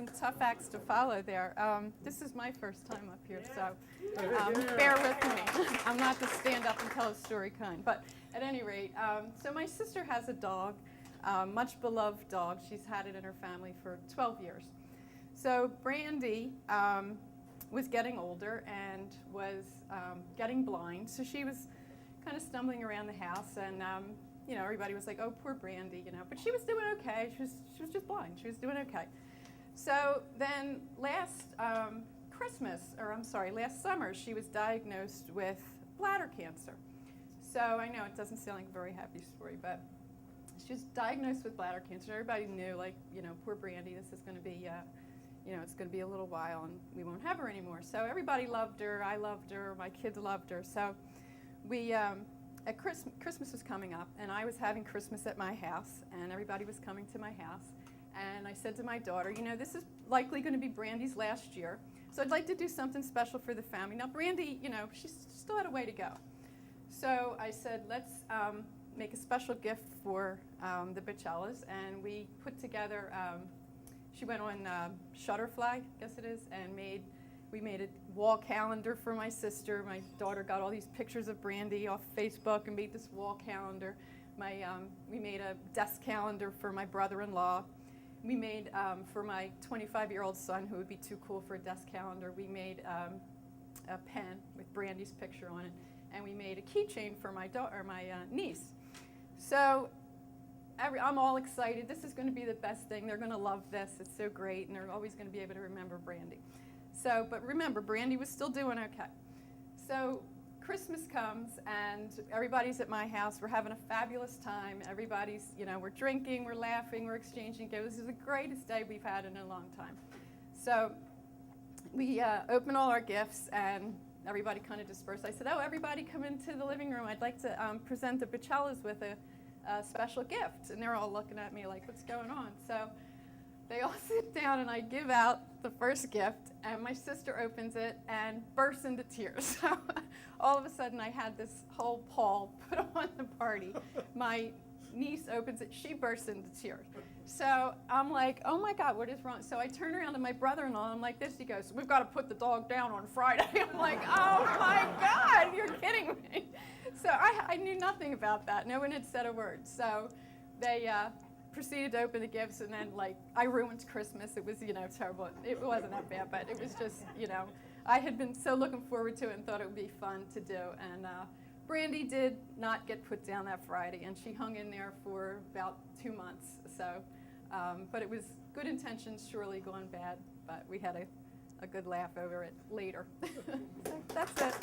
some tough acts to follow there. This is my first time up here, so bear with me. I'm not the stand up and tell a story kind. But at any rate, so my sister has a dog, much beloved dog. She's had it in her family for 12 years. So Brandy was getting older and was getting blind. So she was kind of stumbling around the house, and you know, everybody was like, "Oh, poor Brandy," you know. But she was doing okay. She was just blind. She was doing okay. So then last last summer, she was diagnosed with bladder cancer. So I know it doesn't sound like a very happy story, but she was diagnosed with bladder cancer. Everybody knew, like, you know, poor Brandy, this is going to be, you know, it's going to be a little while and we won't have her anymore. So everybody loved her. I loved her. My kids loved her. So we, at Christmas was coming up, and I was having Christmas at my house, and everybody was coming to my house. And I said to my daughter, you know, this is likely going to be Brandy's last year, so I'd like to do something special for the family. Now, Brandy, you know, she still had a way to go. So I said, let's make a special gift for the Bichellas, and we put together, she went on Shutterfly, I guess it is, and we made a wall calendar for my sister. My daughter got all these pictures of Brandy off Facebook and made this wall calendar. We made a desk calendar for my brother-in-law. We made, for my 25-year-old son, who would be too cool for a desk calendar, we made a pen with Brandy's picture on it, and we made a keychain for my niece. So I'm all excited. This is going to be the best thing. They're going to love this. It's so great, and they're always going to be able to remember Brandy. So, but remember, Brandy was still doing okay. So Christmas comes, and everybody's at my house. We're having a fabulous time. Everybody's, you know, we're drinking, we're laughing, we're exchanging gifts. This is the greatest day we've had in a long time. So we open all our gifts, and everybody kind of dispersed. I said, oh, everybody come into the living room. I'd like to present the Bichellas with a special gift. And they're all looking at me like, what's going on? So they all sit down, and I give out the first gift, and my sister opens it and bursts into tears. So all of a sudden, I had this whole pall put on the party. My niece opens it, she bursts into tears. So I'm like, oh my God, what is wrong? So I turn around to my brother-in-law, and I'm like this. He goes, we've got to put the dog down on Friday. I'm like, oh my God, you're kidding me. So I knew nothing about that. No one had said a word. So they proceeded to open the gifts, and then, like, I ruined Christmas. It was, you know, terrible. It wasn't that bad, but it was just, you know, I had been so looking forward to it and thought it would be fun to do. And Brandy did not get put down that Friday, and she hung in there for about 2 months. So, but it was good intentions, surely gone bad, but we had a good laugh over it later. So that's it.